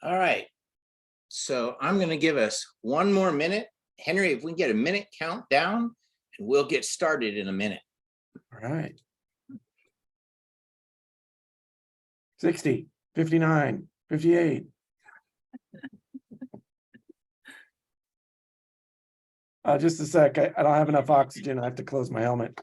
All right. So I'm going to give us one more minute. Henry, if we can get a minute countdown, and we'll get started in a minute. All right. 60, 59, 58. Just a sec. I don't have enough oxygen. I have to close my helmet.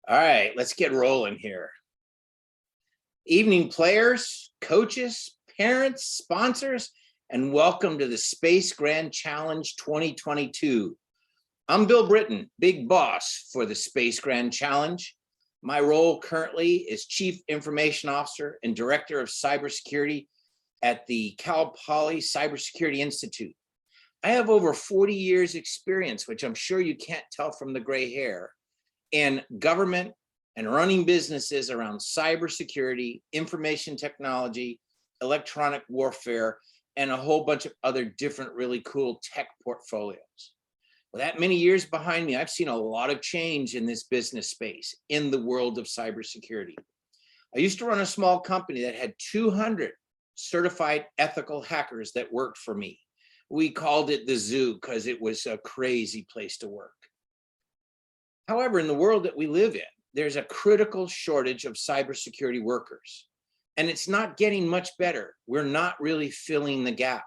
All right, let's get rolling here. Evening players, coaches, parents, sponsors, and welcome to the Space Grand Challenge 2022. I'm Bill Britton, big boss for the Space Grand Challenge. My role currently is Chief Information Officer and Director of Cybersecurity at the Cal Poly Cybersecurity Institute. I have over 40 years experience, which I'm sure you can't tell from the gray hair, in government and running businesses around cybersecurity, information technology, electronic warfare, and a whole bunch of other different really cool tech portfolios. With that many years behind me, I've seen a lot of change in this business space in the world of cybersecurity. I used to run a small company that had 200 certified ethical hackers that worked for me. We called it the zoo because it was a crazy place to work. However, in the world that we live in, there's a critical shortage of cybersecurity workers, and it's not getting much better. We're not really filling the gap.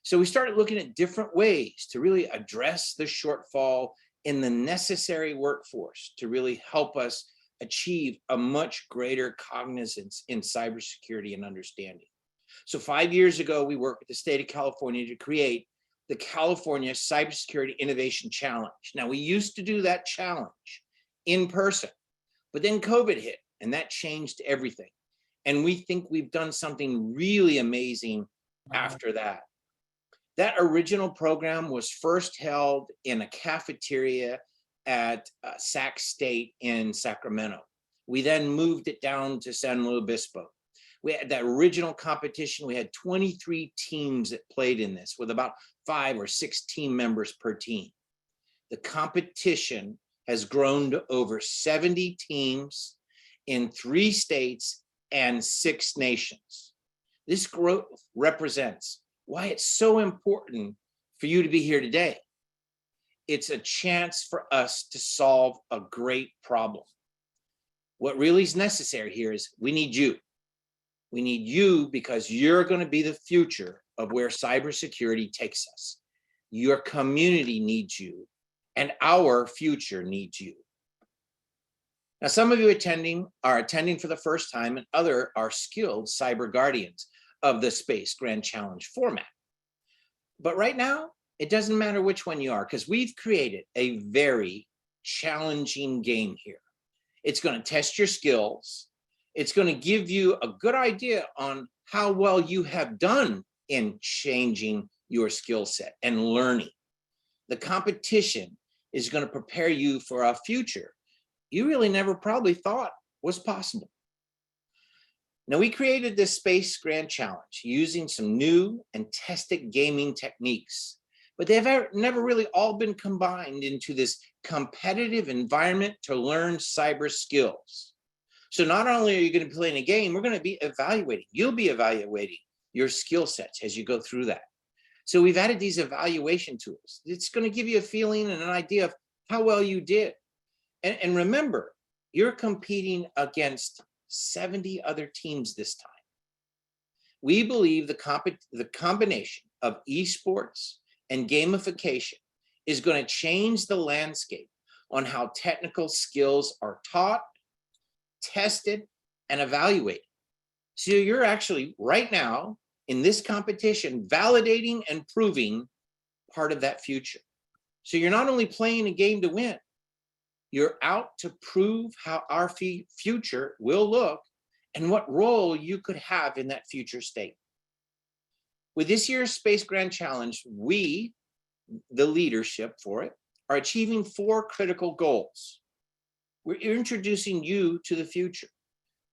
So we started looking at different ways to really address the shortfall in the necessary workforce to really help us achieve a much greater cognizance in cybersecurity and understanding. So 5 years ago, we worked with the state of California to create the California Cybersecurity Innovation Challenge. Now, we used to do that challenge in person, but then COVID hit and that changed everything. And we think we've done something really amazing after that. That original program was first held in a cafeteria at Sac State in Sacramento. We then moved it down to San Luis Obispo. We had that original competition. We had 23 teams that played in this with about 5 or 6 team members per team. The competition has grown to over 70 teams in 3 states and 6 nations. This growth represents why it's so important for you to be here today. It's a chance for us to solve a great problem. What really is necessary here is we need you. We need you because you're going to be the future of where cybersecurity takes us. Your community needs you, and our future needs you. Now, some of you are attending for the first time, and others are skilled cyber guardians of the Space Grand Challenge format. But right now, it doesn't matter which one you are, because we've created a very challenging game here. It's going to test your skills. It's going to give you a good idea on how well you have done in changing your skill set and learning. The competition is going to prepare you for a future you really never probably thought was possible. Now, we created this Space Grand Challenge using some new and tested gaming techniques, but they've never really all been combined into this competitive environment to learn cyber skills. So not only are you going to be playing a game, we're going to be evaluating. You'll be evaluating your skill sets as you go through that. So we've added these evaluation tools. It's going to give you a feeling and an idea of how well you did. And remember, you're competing against 70 other teams this time. We believe the combination of esports and gamification is going to change the landscape on how technical skills are taught, tested, and evaluated. So you're actually right now in this competition validating and proving part of that future. So you're not only playing a game to win, you're out to prove how our future will look and what role you could have in that future state. With this year's Space Grand Challenge, we, the leadership for it, are achieving 4 critical goals. We're introducing you to the future.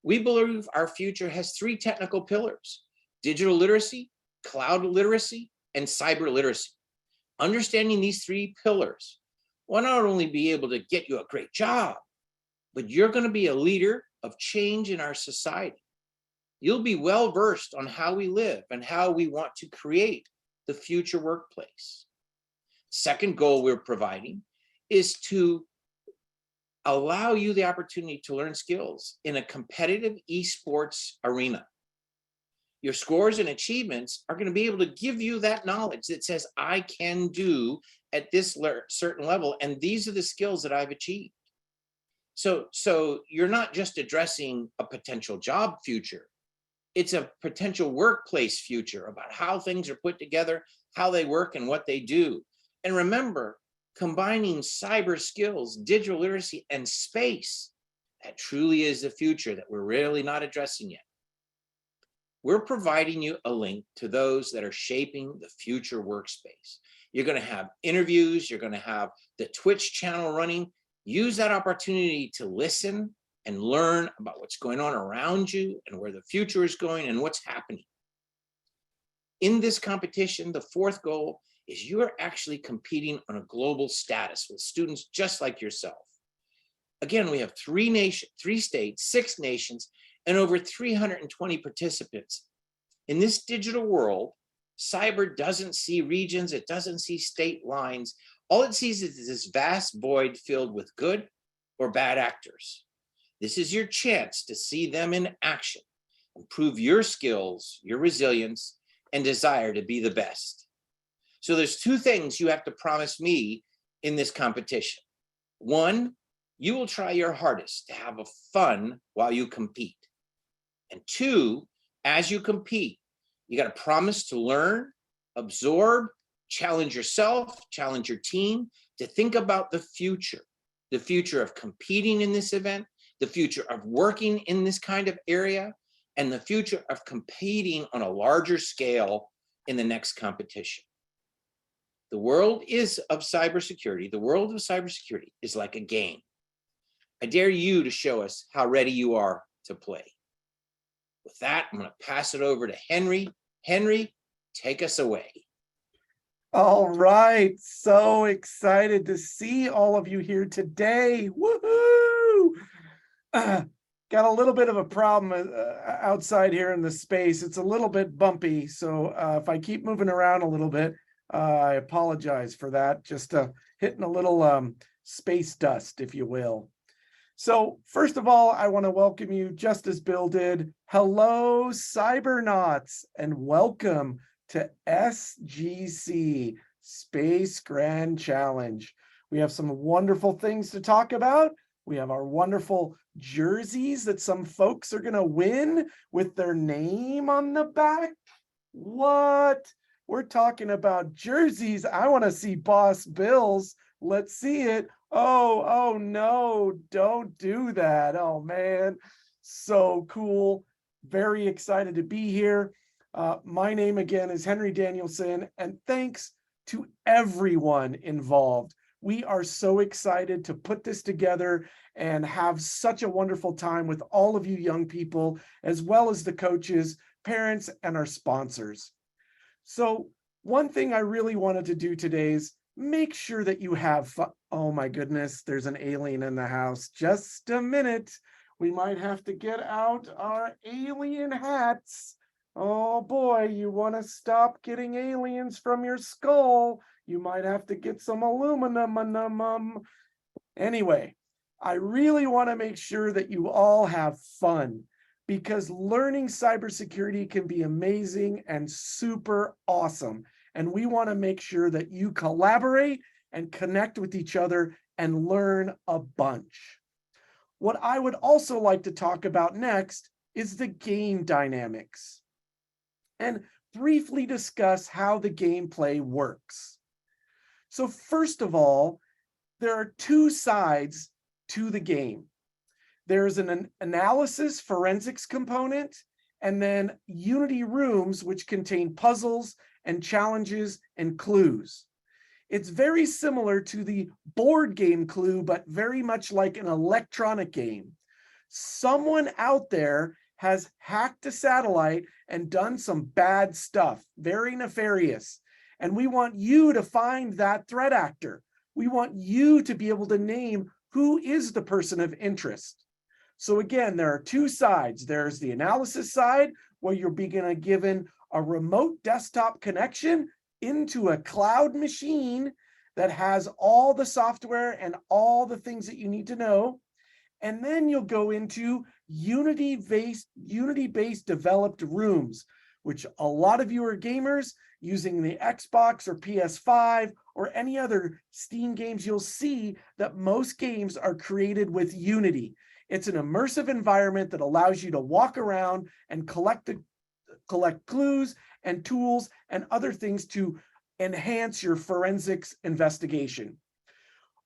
We believe our future has 3 technical pillars: digital literacy, cloud literacy, and cyber literacy. Understanding these three pillars will not only be able to get you a great job, but you're going to be a leader of change in our society. You'll be well versed on how we live and how we want to create the future workplace. Second goal we're providing is to allow you the opportunity to learn skills in a competitive esports arena. Your scores and achievements are going to be able to give you that knowledge that says, I can do at this certain level, and these are the skills that I've achieved. So you're not just addressing a potential job future. It's a potential workplace future about how things are put together, how they work, and what they do. And remember, combining cyber skills, digital literacy, and space, that truly is the future that we're really not addressing yet. We're providing you a link to those that are shaping the future workspace. You're going to have interviews, you're going to have the Twitch channel running. Use that opportunity to listen and learn about what's going on around you and where the future is going and what's happening. In this competition, the fourth goal is you're actually competing on a global status with students just like yourself. Again, we have three states, 6 nations, and over 320 participants. In this digital world, cyber doesn't see regions, it doesn't see state lines. All it sees is this vast void filled with good or bad actors. This is your chance to see them in action and prove your skills, your resilience, and desire to be the best. So there's 2 things you have to promise me in this competition. 1, you will try your hardest to have fun while you compete. And 2, as you compete, you got to promise to learn, absorb, challenge yourself, challenge your team, to think about the future of competing in this event, the future of working in this kind of area, and the future of competing on a larger scale in the next competition. The world of cybersecurity is like a game. I dare you to show us how ready you are to play. With that, I'm going to pass it over to Henry. Henry, take us away. All right. So excited to see all of you here today. Woohoo! Got a little bit of a problem outside here in the space. It's a little bit bumpy. So if I keep moving around a little bit, I apologize for that. Just hitting a little space dust, if you will. So first of all, I want to welcome you, just as Bill did. Hello, Cybernauts, and welcome to SGC, Space Grand Challenge. We have some wonderful things to talk about. We have our wonderful jerseys that some folks are going to win with their name on the back. What? We're talking about jerseys. I want to see Boss Bill's. Let's see it. Oh no, don't do that. Oh man, so cool. Very excited to be here. My name again is Henry Danielson, and thanks to everyone involved. We are so excited to put this together and have such a wonderful time with all of you young people, as well as the coaches, parents, and our sponsors. So one thing I really wanted to do today is make sure that you have fun. Oh my goodness, there's an alien in the house. Just a minute. We might have to get out our alien hats. Oh boy, you want to stop getting aliens from your skull. You might have to get some aluminum. Anyway, I really want to make sure that you all have fun, because learning cybersecurity can be amazing and super awesome. And we want to make sure that you collaborate and connect with each other and learn a bunch. What I would also like to talk about next is the game dynamics and briefly discuss how the gameplay works. So first of all, there are 2 sides to the game. There's an analysis forensics component, and then Unity rooms, which contain puzzles and challenges and clues. It's very similar to the board game Clue, but very much like an electronic game. Someone out there has hacked a satellite and done some bad stuff, very nefarious. And we want you to find that threat actor. We want you to be able to name who is the person of interest. So again, there are two sides. There's the analysis side, where you're being given a remote desktop connection into a cloud machine that has all the software and all the things that you need to know. And then you'll go into Unity-based developed rooms, which a lot of you are gamers using the Xbox or PS5 or any other Steam games. You'll see that most games are created with Unity. It's an immersive environment that allows you to walk around and collect clues and tools and other things to enhance your forensics investigation.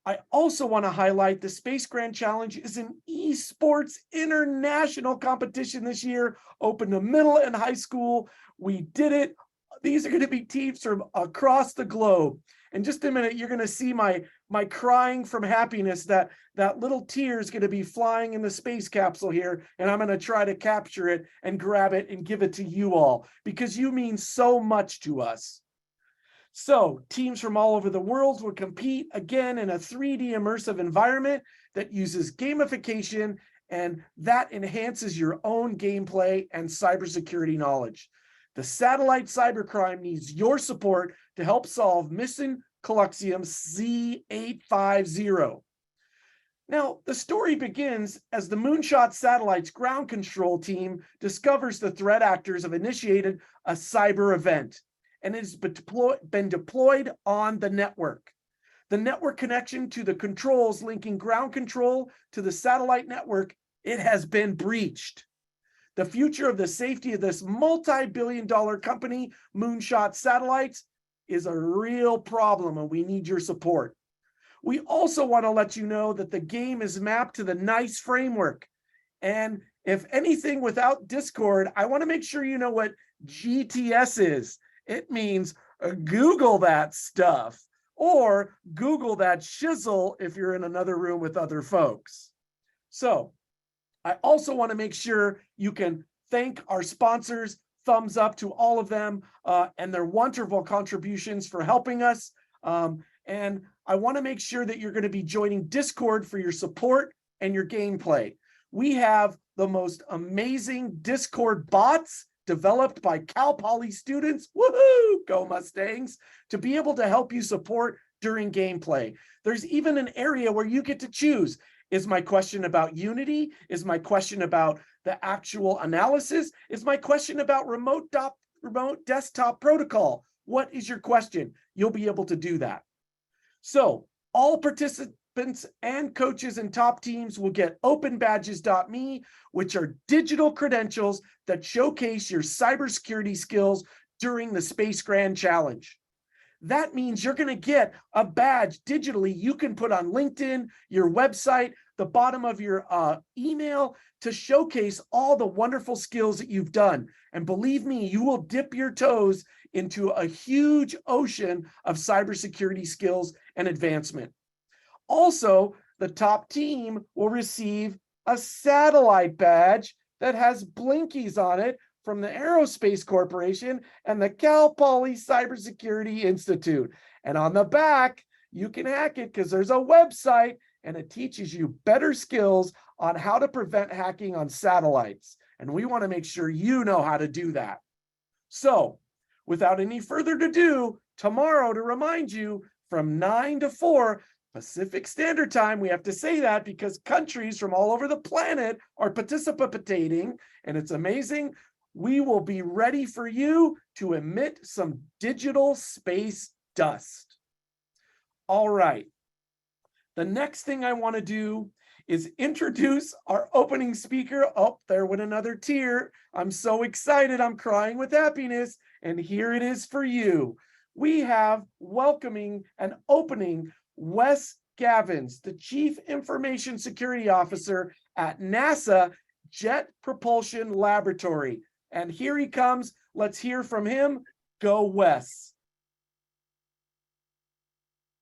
I also want to highlight the Space Grand Challenge is an esports international competition this year, open to middle and high school. We did it. These are going to be teams from across the globe. In just a minute, you're going to see my crying from happiness that little tear is going to be flying in the space capsule here, and I'm going to try to capture it and grab it and give it to you all because you mean so much to us. So teams from all over the world will compete again in a 3D immersive environment that uses gamification, and that enhances your own gameplay and cybersecurity knowledge. The satellite cybercrime needs your support to help solve Mission Collexium Z850. Now, the story begins as the Moonshot Satellite's ground control team discovers the threat actors have initiated a cyber event, and it has been deployed on the network. The network connection to the controls linking ground control to the satellite network, it has been breached. The future of the safety of this multi-billion-dollar company, Moonshot Satellites, is a real problem, and we need your support. We also want to let you know that the game is mapped to the NICE framework. And if anything, without Discord, I want to make sure you know what GTS is. It means Google that stuff, or Google that shizzle if you're in another room with other folks. So I also want to make sure you can thank our sponsors. Thumbs up to all of them and their wonderful contributions for helping us. And I want to make sure that you're going to be joining Discord for your support and your gameplay. We have the most amazing Discord bots developed by Cal Poly students, woohoo, go Mustangs, to be able to help you support during gameplay. There's even an area where you get to choose. Is my question about Unity? Is my question about the actual analysis? Is my question about remote desktop protocol? What is your question? You'll be able to do that. So all participants and coaches and top teams will get openbadges.me, which are digital credentials that showcase your cybersecurity skills during the Space Grand Challenge. That means you're going to get a badge digitally you can put on LinkedIn, your website, the bottom of your email to showcase all the wonderful skills that you've done. And believe me, you will dip your toes into a huge ocean of cybersecurity skills and advancement. Also, the top team will receive a satellite badge that has blinkies on it from the Aerospace Corporation and the Cal Poly Cybersecurity Institute. And on the back, you can hack it because there's a website and it teaches you better skills on how to prevent hacking on satellites. And we want to make sure you know how to do that. So, without any further ado, tomorrow, to remind you, from 9 to 4 Pacific Standard Time, we have to say that because countries from all over the planet are participating, and it's amazing. We will be ready for you to emit some digital space dust. All right. The next thing I want to do is introduce our opening speaker. Oh, there went another tear. I'm so excited. I'm crying with happiness. And here it is for you. We have welcoming and opening Wes Gavins, the Chief Information Security Officer at NASA Jet Propulsion Laboratory. And here he comes. Let's hear from him. Go Wes.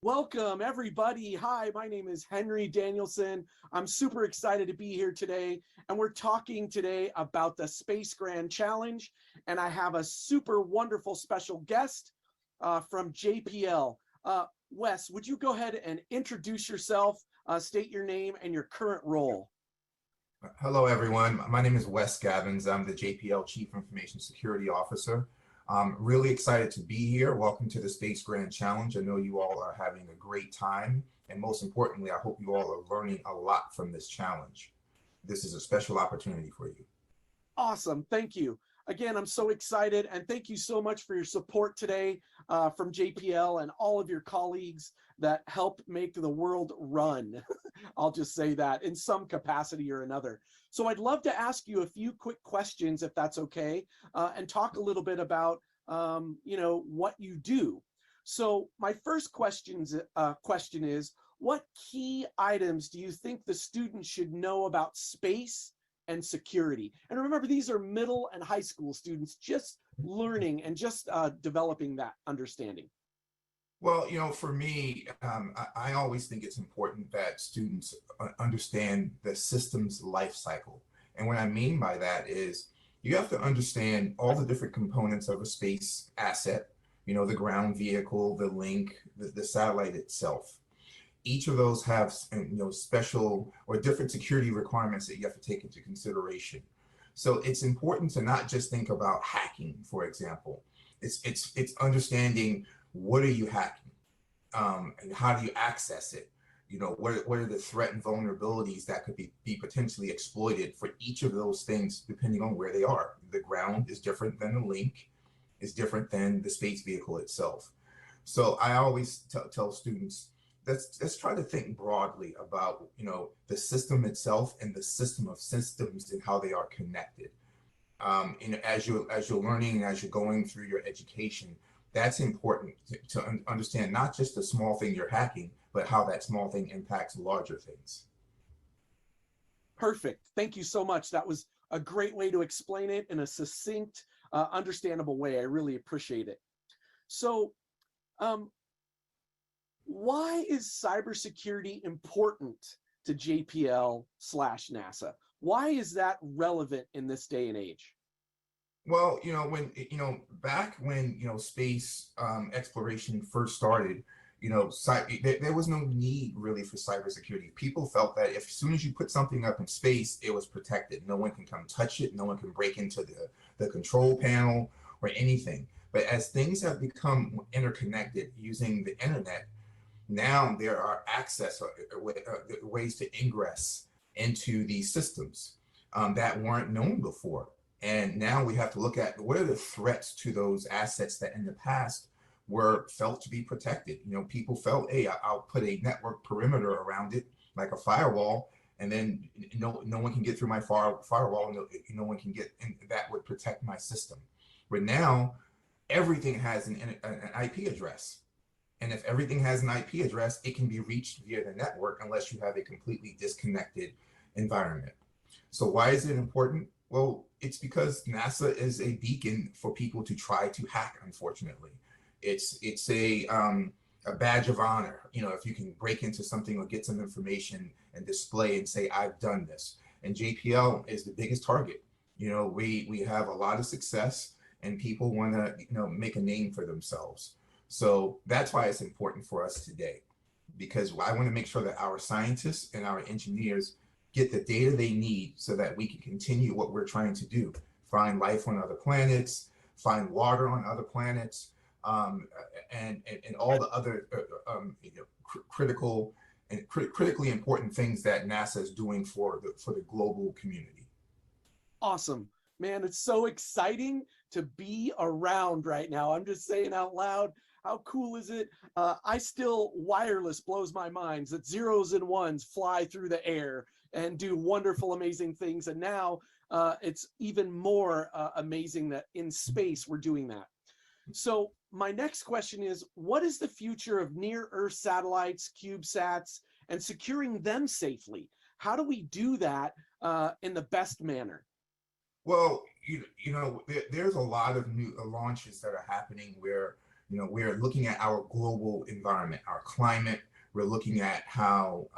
Welcome, everybody. Hi, my name is Henry Danielson. I'm super excited to be here today. And we're talking today about the Space Grand Challenge. And I have a super wonderful special guest. from JPL. Wes, would you go ahead and introduce yourself, state your name and your current role? Hello, everyone. My name is Wes Gavins. I'm the JPL Chief Information Security Officer. I'm really excited to be here. Welcome to the Space Grand Challenge. I know you all are having a great time. And most importantly, I hope you all are learning a lot from this challenge. This is a special opportunity for you. Awesome. Thank you. Again, I'm so excited, and thank you so much for your support today from JPL and all of your colleagues that help make the world run. I'll just say that in some capacity or another. So I'd love to ask you a few quick questions, if that's okay, and talk a little bit about what you do. So my first question is, what key items do you think the students should know about space and security? And remember, these are middle and high school students just learning and just developing that understanding. Well, for me, I always think it's important that students understand the system's life cycle. And what I mean by that is you have to understand all the different components of a space asset, the ground vehicle, the link, the satellite itself. Each of those have special or different security requirements that you have to take into consideration. So it's important to not just think about hacking, for example. It's understanding, what are you hacking, and how do you access it? What are the threat and vulnerabilities that could be potentially exploited for each of those things, depending on where they are. The ground is different than the link, is different than the space vehicle itself. So I always tell students, let's try to think broadly about the system itself and the system of systems and how they are connected. As you're learning and as you're going through your education, that's important to understand not just the small thing you're hacking, but how that small thing impacts larger things. Perfect. Thank you so much. That was a great way to explain it in a succinct, understandable way. I really appreciate it. So, why is cybersecurity important to JPL/NASA? Why is that relevant in this day and age? Well, back when space exploration first started, there was no need really for cybersecurity. People felt that as soon as you put something up in space, it was protected. No one can come touch it. No one can break into the control panel or anything. But as things have become interconnected using the internet, now there are access ways to ingress into these systems that weren't known before. And now we have to look at what are the threats to those assets that in the past were felt to be protected. People felt, hey, I'll put a network perimeter around it, like a firewall, and then no one can get through my firewall, no one can get in, that would protect my system. But now everything has an IP address. And if everything has an IP address, it can be reached via the network unless you have a completely disconnected environment. So why is it important? Well, it's because NASA is a beacon for people to try to hack, unfortunately. It's a badge of honor, if you can break into something or get some information and display and say, I've done this. And JPL is the biggest target. We have a lot of success and people want to, make a name for themselves. So that's why it's important for us today, because I want to make sure that our scientists and our engineers get the data they need so that we can continue what we're trying to do, find life on other planets, find water on other planets, and all the other critical and critically important things that NASA is doing for the global community. Awesome. Man, it's so exciting to be around right now. I'm just saying out loud, how cool is it? Wireless blows my mind that zeros and ones fly through the air and do wonderful, amazing things. And now it's even more amazing that in space we're doing that. So my next question is, what is the future of near-Earth satellites, Cubesats, and securing them safely? How do we do that in the best manner? Well, there's a lot of new launches that are happening where, we're looking at our global environment, our climate. We're looking at how,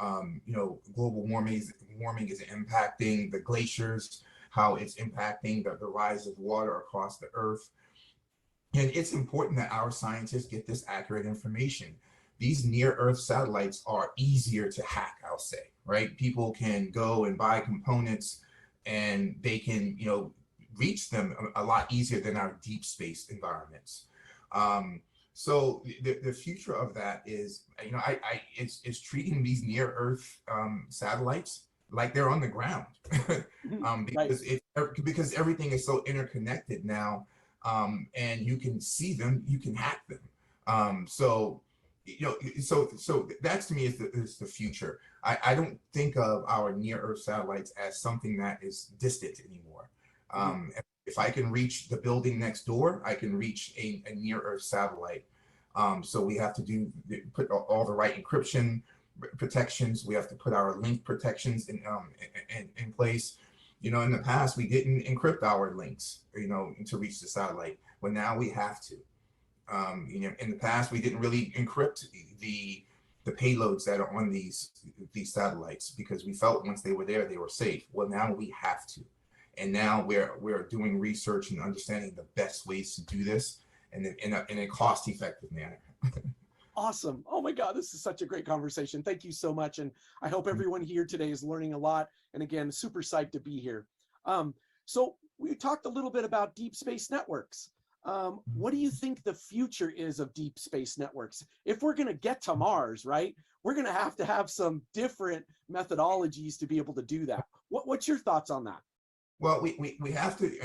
global warming is impacting the glaciers, how it's impacting the rise of water across the earth. And it's important that our scientists get this accurate information. These near Earth satellites are easier to hack, I'll say, right? People can go and buy components and they can, reach them a lot easier than our deep space environments. So the future of that is, it's treating these near Earth satellites like they're on the ground, because everything is so interconnected now, and you can see them, you can hack them. So that's, to me, is the future. I don't think of our near Earth satellites as something that is distant anymore. If I can reach the building next door, I can reach a near Earth satellite. So we have to put all the right encryption protections. We have to put our link protections in place. In the past, we didn't encrypt our links, to reach the satellite. Well, now we have to. In the past, we didn't really encrypt the payloads that are on these satellites, because we felt once they were there, they were safe. Well, now we have to. And now we're doing research and understanding the best ways to do this in a cost-effective manner. Awesome. Oh my God, this is such a great conversation. Thank you so much. And I hope everyone here today is learning a lot. And again, super psyched to be here. So we talked a little bit about deep space networks. What do you think the future is of deep space networks? If we're going to get to Mars, right, we're going to have some different methodologies to be able to do that. What's your thoughts on that? Well, we have to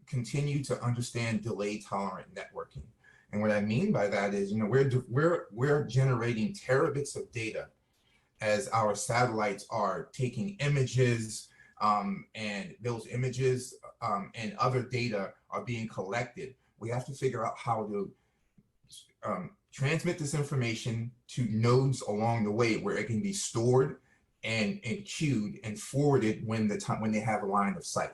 continue to understand delay tolerant networking. And what I mean by that is, we're generating terabits of data as our satellites are taking images, and those images and other data are being collected. We have to figure out how to transmit this information to nodes along the way where it can be stored and queued and forwarded when they have a line of sight.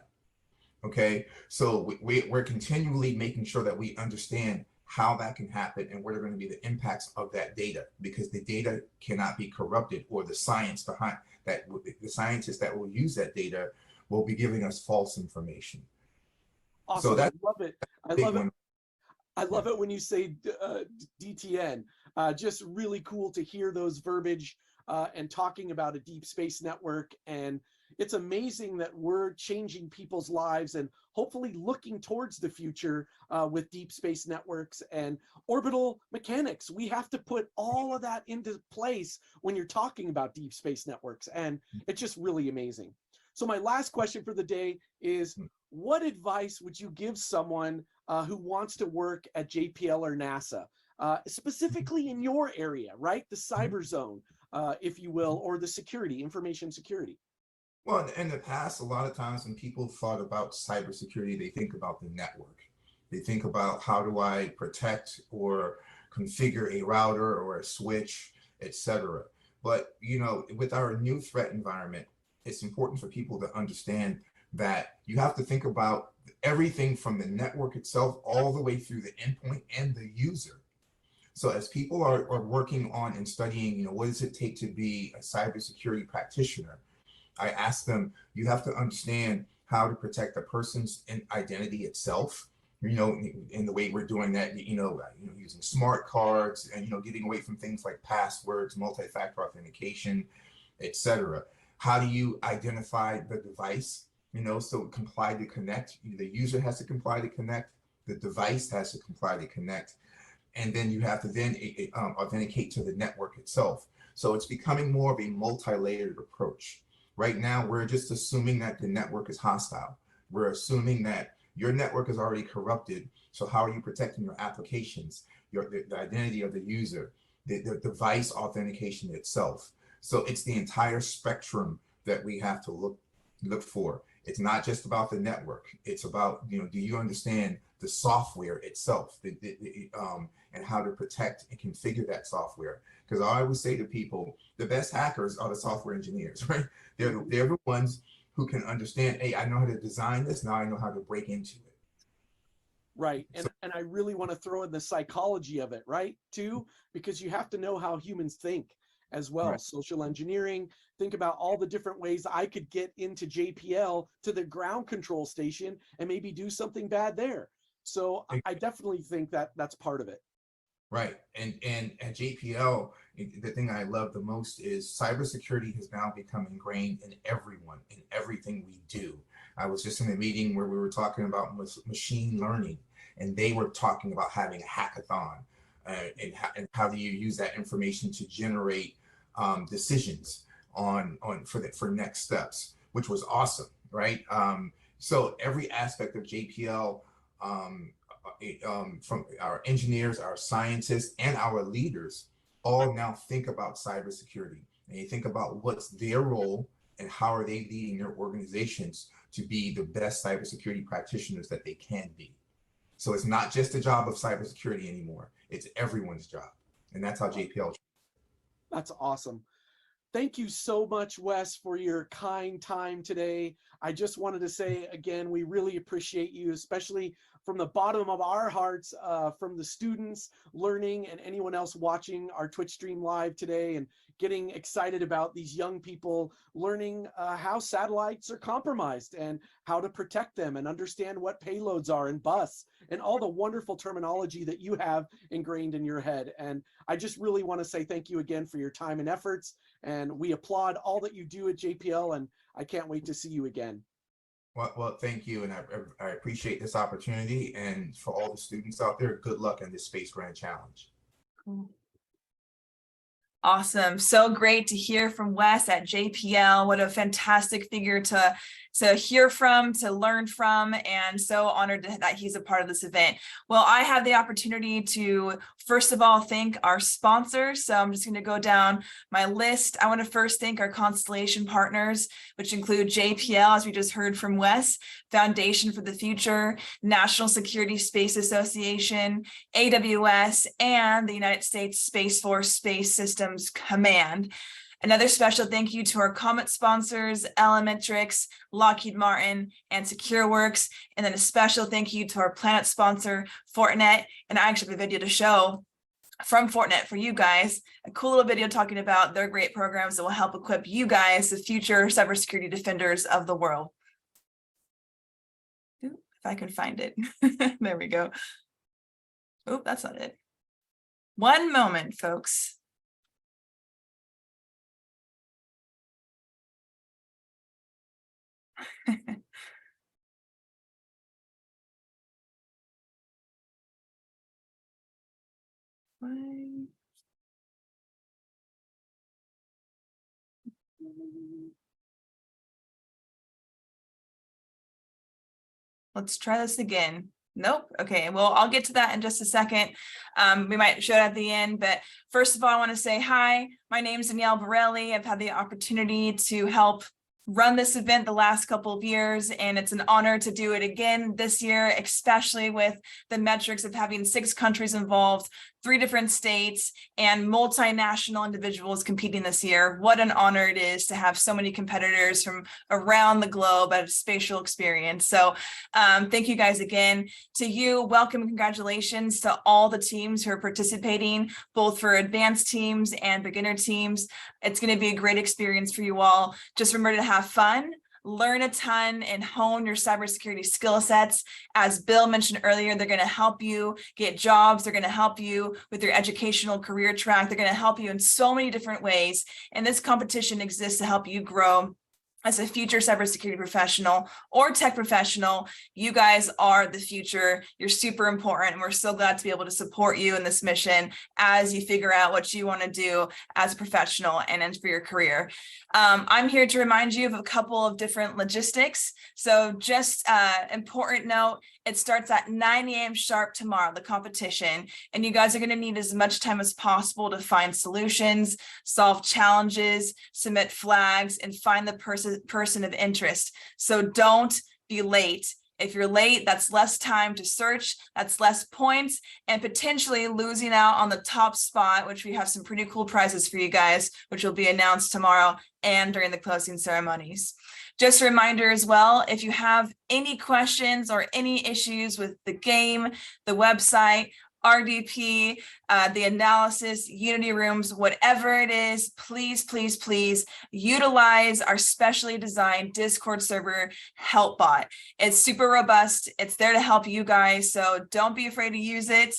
Okay, so we're continually making sure that we understand how that can happen and what are going to be the impacts of that data, because the data cannot be corrupted, or the science behind that, the scientists that will use that data will be giving us false information. Awesome. So I love it. I love it. I love Yeah. it when you say DTN. Just really cool to hear those verbiage and talking about a deep space network. And it's amazing that we're changing people's lives and hopefully looking towards the future with deep space networks and orbital mechanics. We have to put all of that into place when you're talking about deep space networks. And it's just really amazing. So my last question for the day is, what advice would you give someone who wants to work at JPL or NASA, specifically in your area, right? The cyber zone, if you will, or the security, information security. Well, in the past, a lot of times when people thought about cybersecurity, they think about the network. They think about, how do I protect or configure a router or a switch, etc. But, with our new threat environment, it's important for people to understand that you have to think about everything from the network itself all the way through the endpoint and the user. So as people are working on and studying, what does it take to be a cybersecurity practitioner, I ask them, you have to understand how to protect a person's identity itself, in the way we're doing that, using smart cards and, getting away from things like passwords, multi-factor authentication, etc. How do you identify the device? So comply to connect. The user has to comply to connect. The device has to comply to connect. And then you have to then authenticate to the network itself. So it's becoming more of a multi-layered approach. Right now, we're just assuming that the network is hostile. We're assuming that your network is already corrupted. So how are you protecting your applications, the identity of the user, the device authentication itself? So it's the entire spectrum that we have to look for. It's not just about the network. It's about, do you understand the software itself, and how to protect and configure that software? Because I always say to people, the best hackers are the software engineers, right? They're the ones who can understand, hey, I know how to design this, now I know how to break into it. Right. And I really want to throw in the psychology of it, right, too, because you have to know how humans think as well. Right. Social engineering, think about all the different ways I could get into JPL to the ground control station and maybe do something bad there. So I definitely think that that's part of it. Right. And at JPL, the thing I love the most is cybersecurity has now become ingrained in everyone, in everything we do. I was just in a meeting where we were talking about machine learning, and they were talking about having a hackathon, and how do you use that information to generate decisions for next steps, which was awesome, right? So every aspect of JPL, from our engineers, our scientists, and our leaders, all now think about cybersecurity, and you think about what's their role and how are they leading their organizations to be the best cybersecurity practitioners that they can be. So it's not just the job of cybersecurity anymore; it's everyone's job, and that's how JPL. That's awesome. Thank you so much, Wes, for your kind time today. I just wanted to say again, we really appreciate you, especially from the bottom of our hearts, from the students learning and anyone else watching our Twitch stream live today and getting excited about these young people learning how satellites are compromised and how to protect them and understand what payloads are in bus and all the wonderful terminology that you have ingrained in your head. And I just really want to say thank you again for your time and efforts. And we applaud all that you do at JPL, and I can't wait to see you again. Well, thank you, and I appreciate this opportunity. And for all the students out there, good luck in this Space Grand Challenge. Cool. Awesome. So great to hear from Wes at JPL. What a fantastic figure to hear from, to learn from, and so honored that he's a part of this event. Well, I have the opportunity to, first of all, thank our sponsors. So I'm just going to go down my list. I want to first thank our constellation partners, which include JPL, as we just heard from Wes, Foundation for the Future, National Security Space Association, AWS, and the United States Space Force Space Systems Command. Another special thank you to our Comet sponsors, Elementrix, Lockheed Martin, and SecureWorks. And then a special thank you to our planet sponsor, Fortinet. And I actually have a video to show from Fortinet for you guys, a cool little video talking about their great programs that will help equip you guys, the future cybersecurity defenders of the world. Ooh, if I can find it. There we go. Oh, that's not it. One moment, folks. Let's try this again. Nope. Okay, well, I'll get to that in just a second. We might show it at the end, but first of all, I want to say hi. My name is Danielle Borelli. I've had the opportunity to help run this event the last couple of years, and it's an honor to do it again this year, especially with the metrics of having 6 countries involved, 3 different states, and multinational individuals competing this year. What an honor it is to have so many competitors from around the globe at a spatial experience. So thank you guys again. To you, welcome and congratulations to all the teams who are participating, both for advanced teams and beginner teams. It's going to be a great experience for you all. Just remember to have fun, learn a ton, and hone your cybersecurity skill sets. As Bill mentioned earlier, they're going to help you get jobs. They're going to help you with your educational career track. They're going to help you in so many different ways. And this competition exists to help you grow as a future cybersecurity professional or tech professional. You guys are the future. You're super important, and we're so glad to be able to support you in this mission as you figure out what you want to do as a professional and for your career. I'm here to remind you of a couple of different logistics. So just important note, it starts at 9 a.m. sharp tomorrow, the competition, and you guys are going to need as much time as possible to find solutions, solve challenges, submit flags, and find the person of interest. So don't be late. If you're late, that's less time to search, that's less points, and potentially losing out on the top spot, which we have some pretty cool prizes for you guys, which will be announced tomorrow and during the closing ceremonies. Just a reminder as well, if you have any questions or any issues with the game, the website, RDP, the analysis, Unity rooms, whatever it is, please, please, please utilize our specially designed Discord server help bot. It's super robust. It's there to help you guys. So don't be afraid to use it.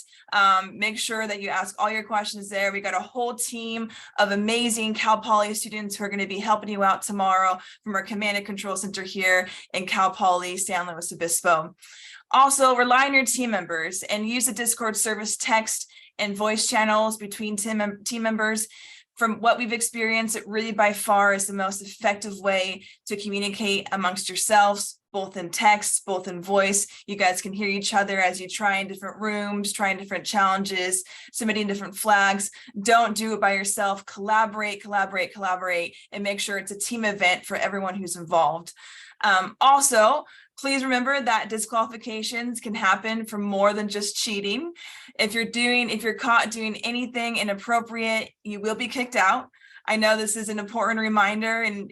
Make sure that you ask all your questions there. We got a whole team of amazing Cal Poly students who are going to be helping you out tomorrow from our command and control center here in Cal Poly San Luis Obispo. Also, rely on your team members and use the Discord service text and voice channels between team members. From what we've experienced, it really by far is the most effective way to communicate amongst yourselves, both in text, both in voice. You guys can hear each other as you try in different rooms, trying different challenges, submitting different flags. Don't do it by yourself. Collaborate, collaborate, collaborate, and make sure it's a team event for everyone who's involved. Also, please remember that disqualifications can happen from more than just cheating. If you're caught doing anything inappropriate, you will be kicked out. I know this is an important reminder, and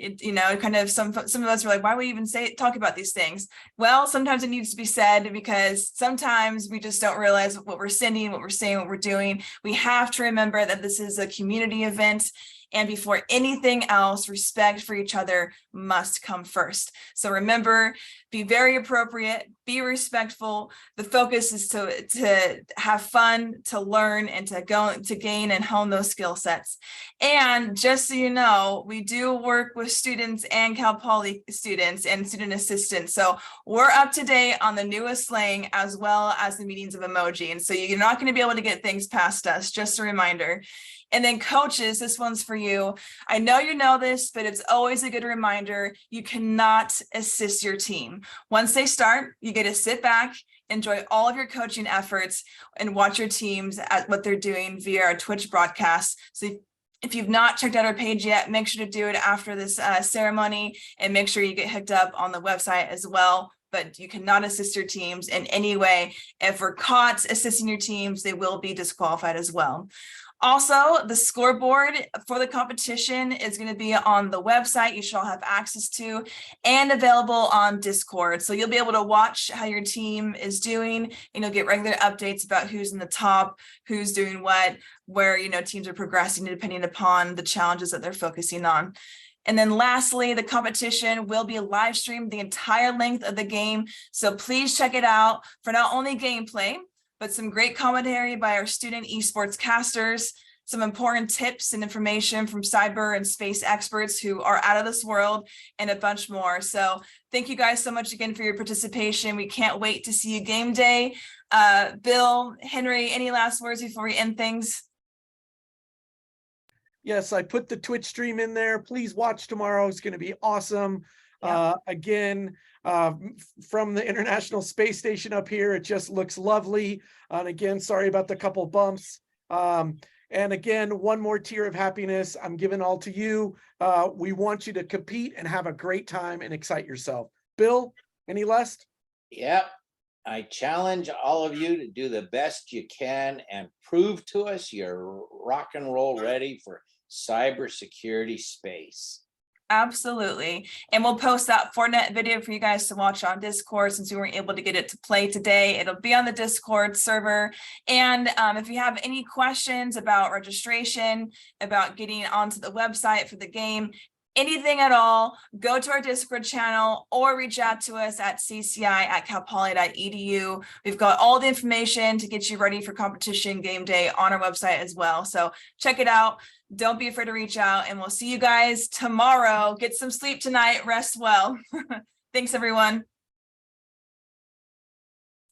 kind of some of us are like, why would we even talk about these things? Well, sometimes it needs to be said because sometimes we just don't realize what we're sending, what we're saying, what we're doing. We have to remember that this is a community event. And before anything else, respect for each other must come first. So remember, be very appropriate, be respectful. The focus is to have fun, to learn, and to gain and hone those skill sets. And just so you know, we do work with students and Cal Poly students and student assistants. So we're up to date on the newest slang as well as the meanings of emoji. And so you're not going to be able to get things past us, just a reminder. And then coaches, this one's for you. I know you know this, but it's always a good reminder. You cannot assist your team. Once they start, you get to sit back, enjoy all of your coaching efforts, and watch your teams at what they're doing via our Twitch broadcast. So if you've not checked out our page yet, make sure to do it after this ceremony, and make sure you get hooked up on the website as well. But you cannot assist your teams in any way. If we're caught assisting your teams, they will be disqualified as well. Also, the scoreboard for the competition is going to be on the website you should all have access to and available on Discord. So you'll be able to watch how your team is doing, and you'll get regular updates about who's in the top, who's doing what, where teams are progressing depending upon the challenges that they're focusing on. And then lastly, the competition will be live streamed the entire length of the game. So please check it out for not only gameplay, but some great commentary by our student esports casters, some important tips and information from cyber and space experts who are out of this world, and a bunch more. So thank you guys so much again for your participation. We can't wait to see you game day. Bill, Henry, any last words before we end things? Yes, I put the Twitch stream in there. Please watch tomorrow. It's going to be awesome. Yeah. Again, from the International Space Station up here, it just looks lovely. And again, sorry about the couple bumps. And again, one more tier of happiness I'm giving all to you. We want you to compete and have a great time and excite yourself. Bill, any last? Yep. I challenge all of you to do the best you can and prove to us you're rock and roll ready for cybersecurity space. Absolutely. And we'll post that Fortnite video for you guys to watch on Discord since we weren't able to get it to play today. It'll be on the Discord server. And if you have any questions about registration, about getting onto the website for the game, anything at all, go to our Discord channel or reach out to us at cci@calpoly.edu. We've got all the information to get you ready for competition game day on our website as well. So check it out. Don't be afraid to reach out, and we'll see you guys tomorrow. Get some sleep tonight. Rest well. Thanks, everyone.